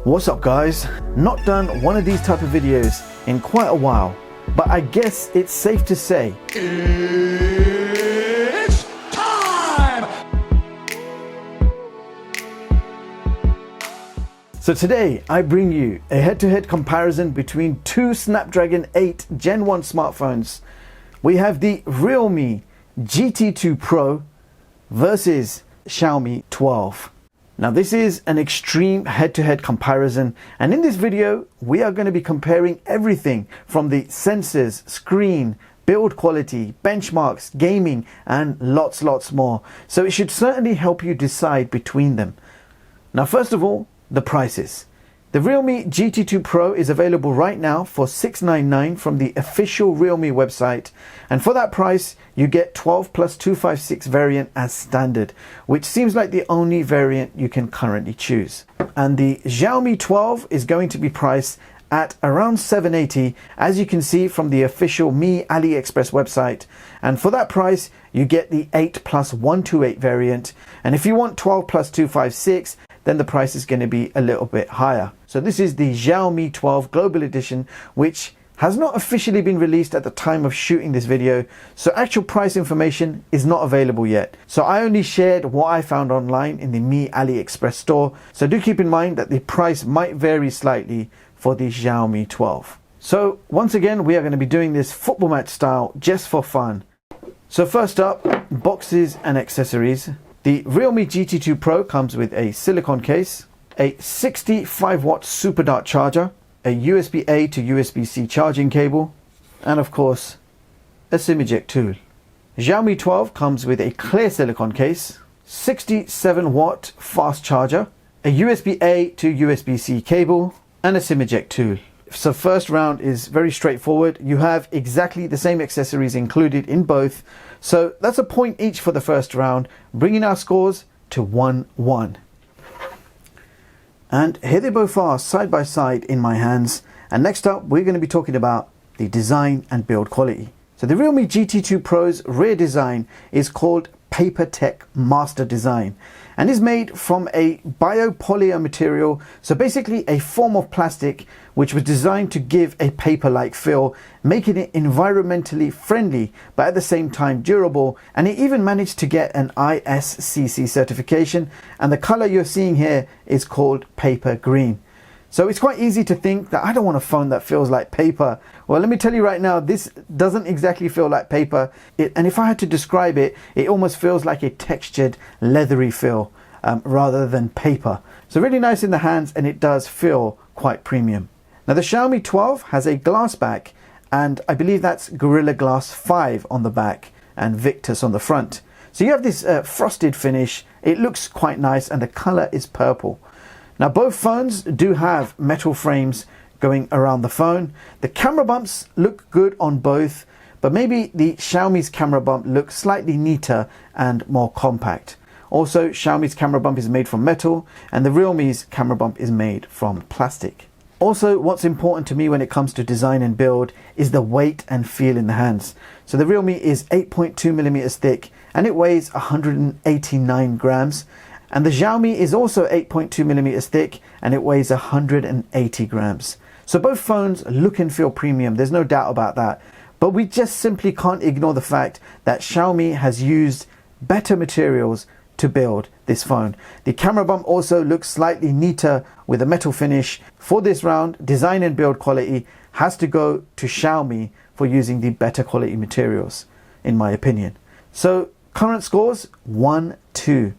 What's up guys? Not done one of these type of videos in quite a while, but I guess it's safe to say It's time! So today I bring you a head-to-head comparison between two Snapdragon 8 Gen 1 smartphones. We have the Realme GT2 Pro versus Xiaomi 12. Now this is an extreme head-to-head comparison, and in this video we are going to be comparing everything from the sensors, screen, build quality, benchmarks, gaming and lots more. So it should certainly help you decide between them. Now first of all, the prices. The Realme GT2 Pro is available right now for $699 from the official Realme website, and for that price you get 12 plus 256 variant as standard, which seems like the only variant you can currently choose. And the Xiaomi 12 is going to be priced at around $780, as you can see from the official Mi AliExpress website, and for that price you get the 8 plus 128 variant, and if you want 12 plus 256 then the price is going to be a little bit higher. So this is the Xiaomi 12 Global Edition, which has not officially been released at the time of shooting this video, so actual price information is not available yet. So I only shared what I found online in the Mi AliExpress store, so do keep in mind that the price might vary slightly for the Xiaomi 12. So once again we are going to be doing this football match style just for fun. So first up, boxes and accessories. The Realme GT2 Pro comes with a silicone case, a 65 watt super dart charger, a USB-A to USB-C charging cable, and of course a SIM eject tool. Xiaomi 12 comes with a clear silicone case, 67 watt fast charger, a USB-A to USB-C cable, and a SIM eject tool. So first round is very straightforward. You have exactly the same accessories included in both. So that's a point each for the first round, bringing our scores to 1-1. And here they both are side by side in my hands. And next up, we're going to be talking about the design and build quality. So the Realme GT2 Pro's rear design is called Paper Tech Master Design and is made from a biopolymer material, so basically a form of plastic which was designed to give a paper-like feel, making it environmentally friendly but at the same time durable, and it even managed to get an ISCC certification, and the color you're seeing here is called paper green. So it's quite easy to think that I don't want a phone that feels like paper. Well, let me tell you right now, this doesn't exactly feel like paper. And if I had to describe it, it almost feels like a textured, leathery feel rather than paper. So really nice in the hands, and it does feel quite premium. Now the Xiaomi 12 has a glass back, and I believe that's Gorilla Glass 5 on the back and Victus on the front. So you have this frosted finish. It looks quite nice, and the color is purple. Now both phones do have metal frames going around the phone. The camera bumps look good on both, but maybe the Xiaomi's camera bump looks slightly neater and more compact. Also, Xiaomi's camera bump is made from metal and the Realme's camera bump is made from plastic. Also, what's important to me when it comes to design and build is the weight and feel in the hands. So the Realme is 8.2 millimeters thick and it weighs 189 grams. And the Xiaomi is also 8.2 millimeters thick and it weighs 180 grams. So both phones look and feel premium, there's no doubt about that. But we just simply can't ignore the fact that Xiaomi has used better materials to build this phone. The camera bump also looks slightly neater with a metal finish. For this round, design and build quality has to go to Xiaomi for using the better quality materials, in my opinion. So current scores 1-2.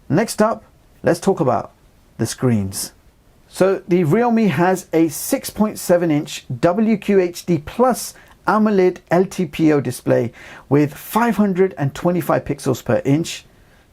Next up, let's talk about the screens. So the Realme has a 6.7 inch WQHD Plus AMOLED LTPO display with 525 pixels per inch.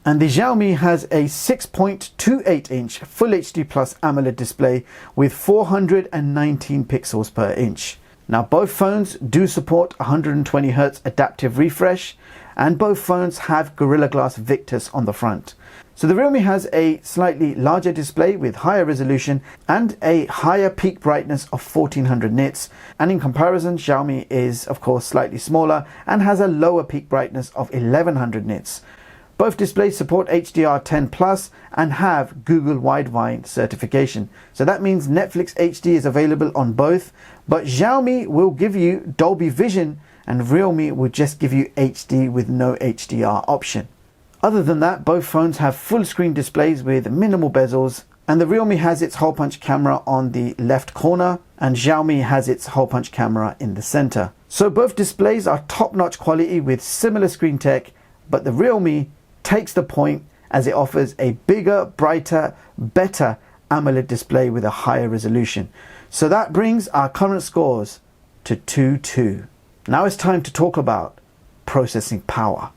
And the Xiaomi has a 6.28 inch Full HD Plus AMOLED display with 419 pixels per inch. Now both phones do support 120Hz adaptive refresh, and both phones have Gorilla Glass Victus on the front. So the Realme has a slightly larger display with higher resolution and a higher peak brightness of 1400 nits, and in comparison Xiaomi is of course slightly smaller and has a lower peak brightness of 1100 nits. Both displays support HDR10 Plus and have Google Widevine certification. So that means Netflix HD is available on both, but Xiaomi will give you Dolby Vision and Realme will just give you HD with no HDR option. Other than that, both phones have full screen displays with minimal bezels, and the Realme has its hole punch camera on the left corner and Xiaomi has its hole punch camera in the center. So both displays are top-notch quality with similar screen tech, but the Realme takes the point as it offers a bigger, brighter, better AMOLED display with a higher resolution. So that brings our current scores to 2-2. Now it's time to talk about processing power.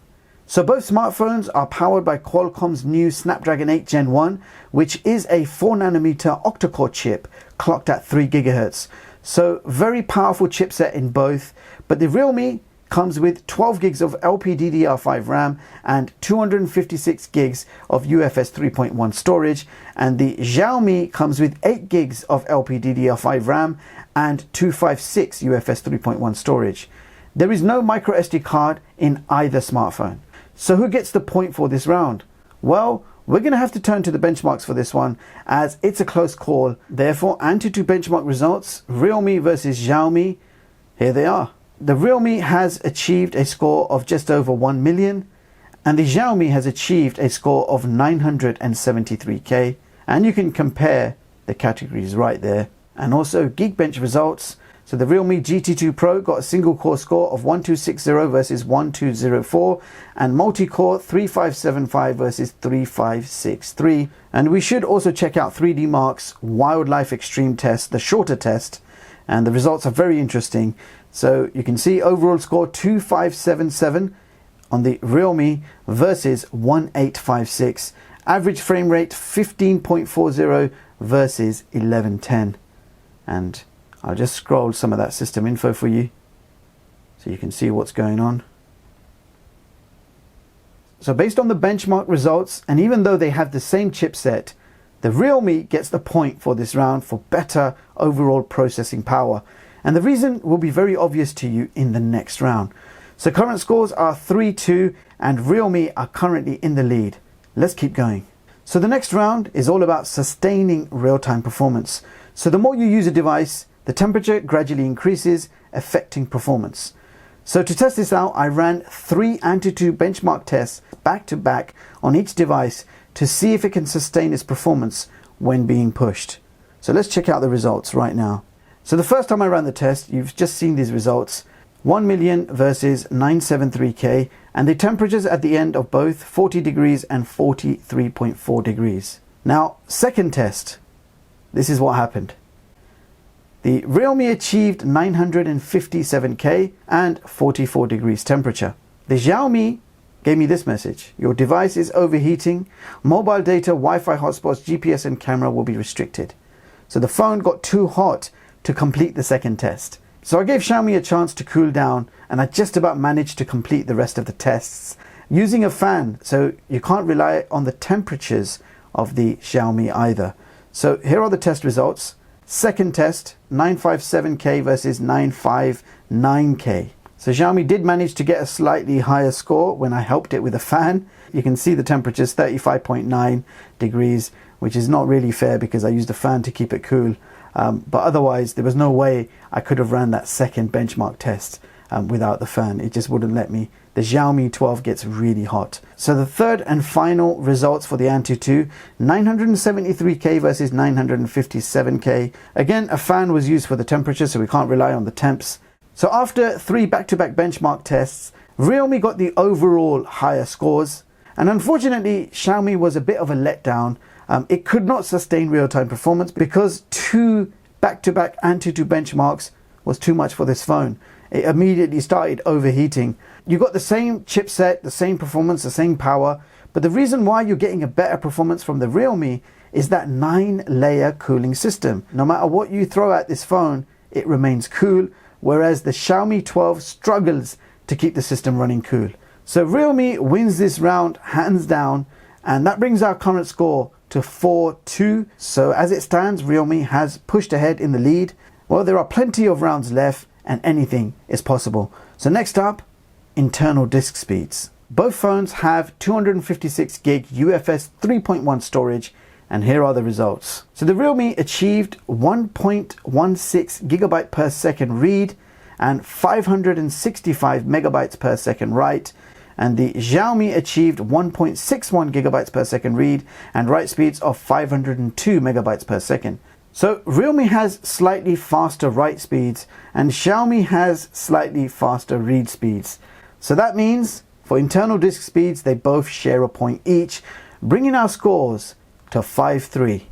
So both smartphones are powered by Qualcomm's new Snapdragon 8 Gen 1, which is a 4nm octa-core chip clocked at 3 GHz. So very powerful chipset in both, but the Realme comes with 12 gigs of LPDDR5 RAM and 256 gigs of UFS 3.1 storage, and the Xiaomi comes with 8 gigs of LPDDR5 RAM and 256 UFS 3.1 storage. There is no micro SD card in either smartphone. So who gets the point for this round? Well, we're going to have to turn to the benchmarks for this one as it's a close call. Therefore, AnTuTu benchmark results, Realme versus Xiaomi, here they are. The Realme has achieved a score of just over 1 million and the Xiaomi has achieved a score of 973k, and you can compare the categories right there. And also Geekbench results. So the Realme GT2 Pro got a single core score of 1260 versus 1204 and multi-core 3575 versus 3563. And we should also check out 3D Mark's Wildlife Extreme test, the shorter test, and the results are very interesting. So you can see overall score 2577 on the Realme versus 1856. Average frame rate 15.40 versus 1110. And I'll just scroll some of that system info for you so you can see what's going on. So based on the benchmark results, and even though they have the same chipset, the Realme gets the point for this round for better overall processing power. And the reason will be very obvious to you in the next round. So current scores are 3-2 and Realme are currently in the lead. Let's keep going. So the next round is all about sustaining real-time performance. So the more you use a device, the temperature gradually increases, affecting performance. So to test this out, I ran 3 AnTuTu benchmark tests back to back on each device to see if it can sustain its performance when being pushed. So let's check out the results right now. So the first time I ran the test, you've just seen these results, 1 million versus 973k, and the temperatures at the end of both 40 degrees and 43.4 degrees. Now, second test, this is what happened. The Realme achieved 957k and 44 degrees temperature. The Xiaomi gave me this message: your device is overheating, mobile data, Wi-Fi hotspots, GPS and camera will be restricted. So the phone got too hot to complete the second test. So I gave Xiaomi a chance to cool down and I just about managed to complete the rest of the tests using a fan, so you can't rely on the temperatures of the Xiaomi either. So here are the test results. Second test, 957k versus 959k. So Xiaomi did manage to get a slightly higher score when I helped it with a fan. You can see the temperatures 35.9 degrees, which is not really fair because I used a fan to keep it cool. But otherwise there was no way I could have ran that second benchmark test without the fan. It just wouldn't let me. The Xiaomi 12 gets really hot. So the third and final results for the AnTuTu, 973k versus 957k. Again, a fan was used for the temperature, so we can't rely on the temps. So after 3 back-to-back benchmark tests, Realme got the overall higher scores. And unfortunately, Xiaomi was a bit of a letdown. It could not sustain real-time performance because 2 back-to-back AnTuTu benchmarks was too much for this phone. It immediately started overheating. You got the same chipset, the same performance, the same power, but the reason why you're getting a better performance from the Realme is that 9-layer cooling system. No matter what you throw at this phone, it remains cool, whereas the Xiaomi 12 struggles to keep the system running cool. So Realme wins this round hands down, and that brings our current score to 4-2. So as it stands, Realme has pushed ahead in the lead. Well, there are plenty of rounds left and anything is possible. So next up, internal disk speeds. Both phones have 256 gig UFS 3.1 storage, and here are the results. So the Realme achieved 1.16 gigabyte per second read and 565 megabytes per second write, and the Xiaomi achieved 1.61 gigabytes per second read and write speeds of 502 megabytes per second. So Realme has slightly faster write speeds and Xiaomi has slightly faster read speeds. So that means for internal disk speeds, they both share a point each, bringing our scores to 5-3.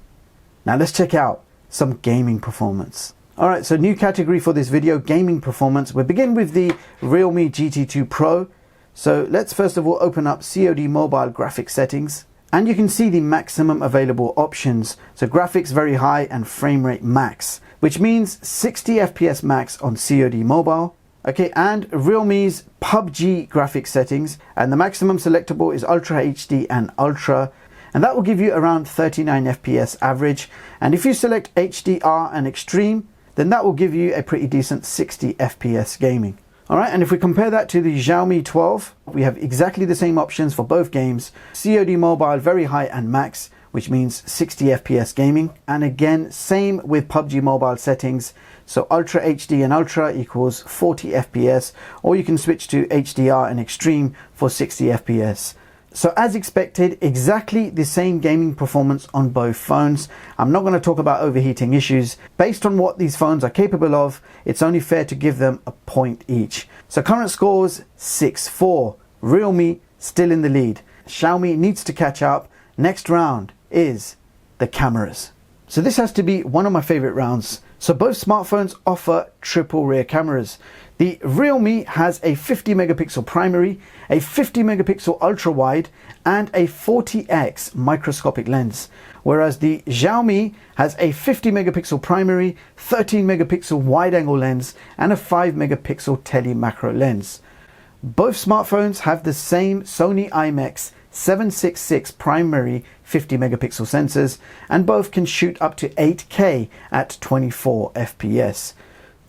Now let's check out some gaming performance. Alright, so new category for this video, gaming performance. We'll begin with the Realme GT2 Pro. So let's first of all open up COD mobile graphics settings. And you can see the maximum available options. So graphics very high and frame rate max, which means 60 FPS max on COD mobile. Okay, and Realme's PUBG graphics settings, and the maximum selectable is Ultra HD and Ultra, and that will give you around 39 FPS average. And if you select HDR and Extreme, then that will give you a pretty decent 60 FPS gaming. Alright, and if we compare that to the Xiaomi 12, we have exactly the same options for both games. COD mobile very high and max, which means 60 FPS gaming. And again, same with PUBG mobile settings. So Ultra HD and Ultra equals 40 FPS, or you can switch to HDR and Extreme for 60 FPS. So as expected, exactly the same gaming performance on both phones. I'm not going to talk about overheating issues. Based on what these phones are capable of, it's only fair to give them a point each. So current scores 6-4. Realme still in the lead. Xiaomi needs to catch up. Next round is the cameras. So this has to be one of my favorite rounds. So both smartphones offer triple rear cameras. The Realme has a 50 megapixel primary, a 50 megapixel ultra wide, and a 40x microscopic lens. Whereas the Xiaomi has a 50 megapixel primary, 13 megapixel wide angle lens, and a 5 megapixel Tele-Macro lens. Both smartphones have the same Sony IMX 766 primary 50 megapixel sensors, and both can shoot up to 8K at 24 FPS.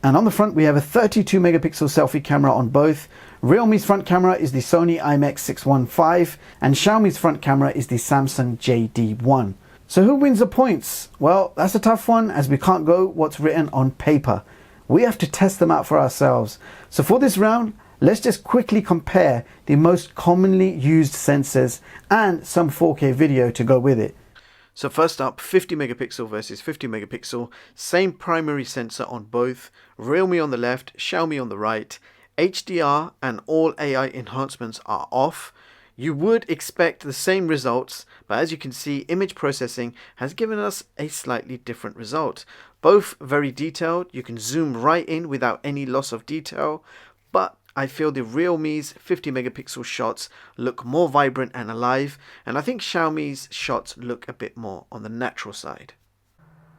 And on the front we have a 32 megapixel selfie camera on both. Realme's front camera is the Sony IMX615 and Xiaomi's front camera is the Samsung JD1. So who wins the points? Well, that's a tough one, as we can't go what's written on paper. We have to test them out for ourselves. So for this round, let's just quickly compare the most commonly used sensors and some 4K video to go with it. So first up, 50 megapixel versus 50 megapixel, same primary sensor on both, Realme on the left, Xiaomi on the right. HDR and all AI enhancements are off. You would expect the same results, but as you can see, image processing has given us a slightly different result. Both very detailed, you can zoom right in without any loss of detail, but I feel the Realme's 50 megapixel shots look more vibrant and alive, and I think Xiaomi's shots look a bit more on the natural side.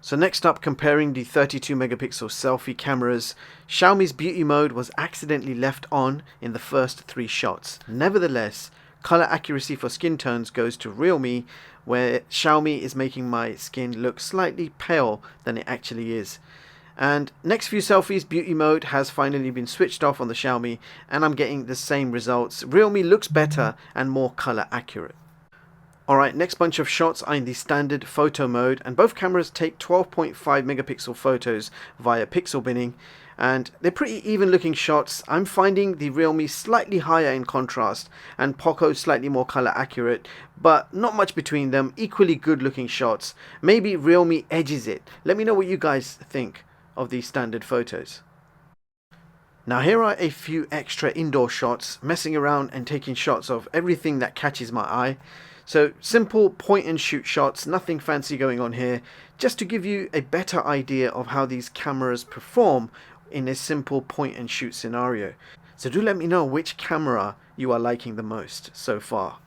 So next up, comparing the 32 megapixel selfie cameras, Xiaomi's beauty mode was accidentally left on in the first 3 shots. Nevertheless, color accuracy for skin tones goes to Realme, where Xiaomi is making my skin look slightly pale than it actually is. And next few selfies, beauty mode has finally been switched off on the Xiaomi, and I'm getting the same results. Realme looks better and more color accurate. Alright, next bunch of shots are in the standard photo mode, and both cameras take 12.5 megapixel photos via pixel binning, and they're pretty even looking shots. I'm finding the Realme slightly higher in contrast and Poco slightly more color accurate, but not much between them. Equally good looking shots. Maybe Realme edges it. Let me know what you guys think of these standard photos. Now here are a few extra indoor shots, messing around and taking shots of everything that catches my eye. So simple point and shoot shots, nothing fancy going on here, just to give you a better idea of how these cameras perform in a simple point and shoot scenario. So do let me know which camera you are liking the most so far.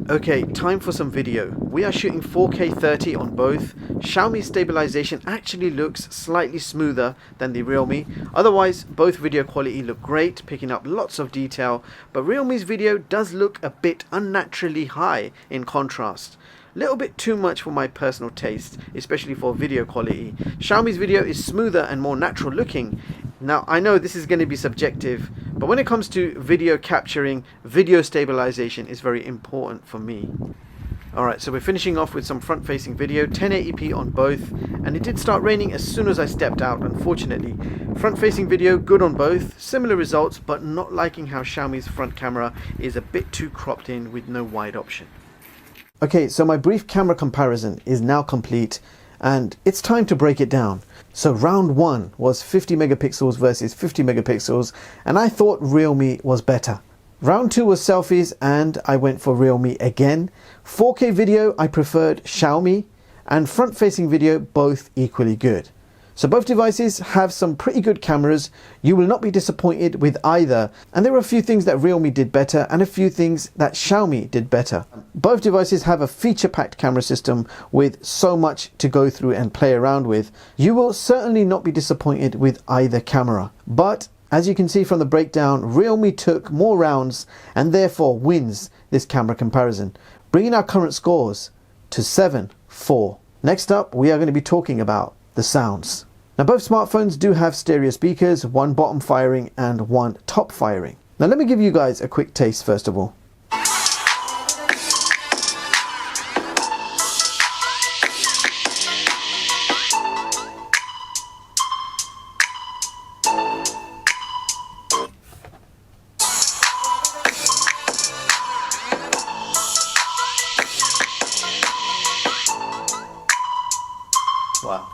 Okay, time for some video. We are shooting 4K 30 on both. Xiaomi's stabilization actually looks slightly smoother than the Realme. Otherwise, both video quality look great, picking up lots of detail, but Realme's video does look a bit unnaturally high in contrast. Little bit too much for my personal taste, especially for video quality. Xiaomi's video is smoother and more natural looking. Now, I know this is going to be subjective, but when it comes to video capturing, video stabilization is very important for me. Alright, so we're finishing off with some front-facing video, 1080p on both, and it did start raining as soon as I stepped out, unfortunately. Front-facing video, good on both, similar results, but not liking how Xiaomi's front camera is a bit too cropped in with no wide option. Okay, so my brief camera comparison is now complete, and it's time to break it down. So round one was 50 megapixels versus 50 megapixels, and I thought Realme was better. Round two was selfies, and I went for Realme again. 4K video, I preferred Xiaomi, and front-facing video, both equally good. So both devices have some pretty good cameras. You will not be disappointed with either, and there are a few things that Realme did better and a few things that Xiaomi did better. Both devices have a feature-packed camera system with so much to go through and play around with. You will certainly not be disappointed with either camera, but as you can see from the breakdown, Realme took more rounds and therefore wins this camera comparison, bringing our current scores to 7-4. Next up, we are going to be talking about the sounds. Now, both smartphones do have stereo speakers, one bottom firing and one top firing. Now, let me give you guys a quick taste first of all. Wow.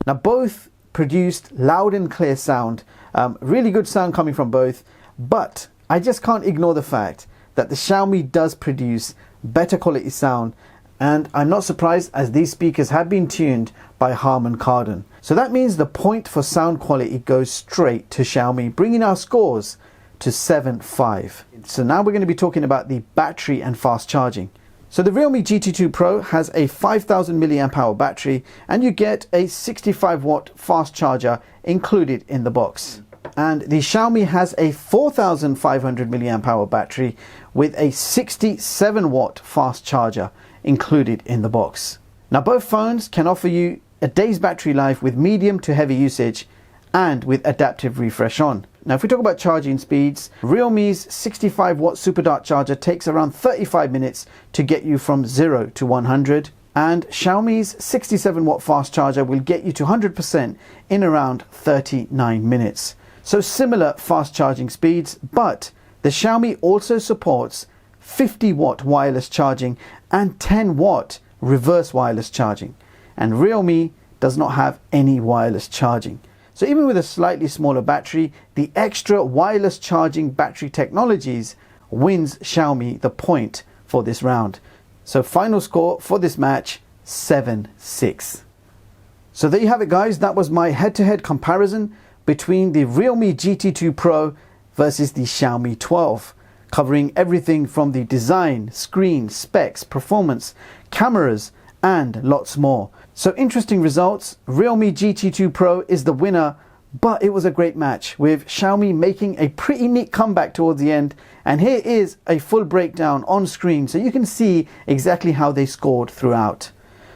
Now, both produced loud and clear sound, really good sound coming from both, but I just can't ignore the fact that the Xiaomi does produce better quality sound, and I'm not surprised as these speakers have been tuned by Harman Kardon. So that means the point for sound quality goes straight to Xiaomi, bringing our scores to 7-5. So now we're going to be talking about the battery and fast charging. So the Realme GT2 Pro has a 5000 milliamp hour battery, and you get a 65 watt fast charger included in the box. And the Xiaomi has a 4500 milliamp hour battery with a 67 watt fast charger included in the box. Now, both phones can offer you a day's battery life with medium to heavy usage and with adaptive refresh on. Now, if we talk about charging speeds, Realme's 65 watt super dart charger takes around 35 minutes to get you from 0 to 100, and Xiaomi's 67 watt fast charger will get you to 100% in around 39 minutes. So similar fast charging speeds, but the Xiaomi also supports 50 watt wireless charging and 10 watt reverse wireless charging, and Realme does not have any wireless charging. So even with a slightly smaller battery, the extra wireless charging battery technologies wins Xiaomi the point for this round. So final score for this match, 7-6. So there you have it, guys. That was my head-to-head comparison between the Realme GT2 Pro versus the Xiaomi 12, covering everything from the design, screen, specs, performance, cameras, and lots more. So interesting results. Realme GT2 Pro is the winner, but it was a great match with Xiaomi making a pretty neat comeback towards the end. And here is a full breakdown on screen so you can see exactly how they scored throughout.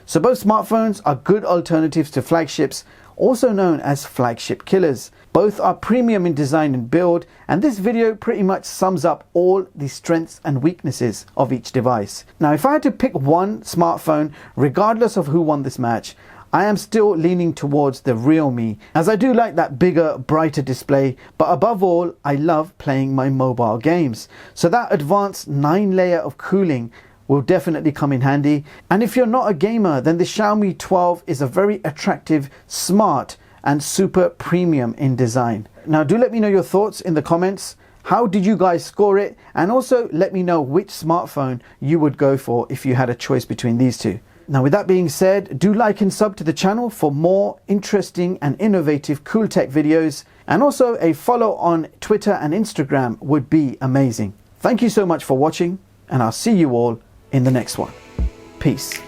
So both smartphones are good alternatives to flagships, also known as flagship killers. Both are premium in design and build, and this video pretty much sums up all the strengths and weaknesses of each device. Now, if I had to pick one smartphone, regardless of who won this match, I am still leaning towards the Realme, as I do like that bigger, brighter display, but above all, I love playing my mobile games. So that advanced 9-layer of cooling will definitely come in handy. And if you're not a gamer, then the Xiaomi 12 is a very attractive, smart, and super premium in design. Now, do let me know your thoughts in the comments. How did you guys score it? And also let me know which smartphone you would go for if you had a choice between these two. Now, with that being said, do like and sub to the channel for more interesting and innovative cool tech videos. And also a follow on Twitter and Instagram would be amazing. Thank you so much for watching, and I'll see you all in the next one. Peace.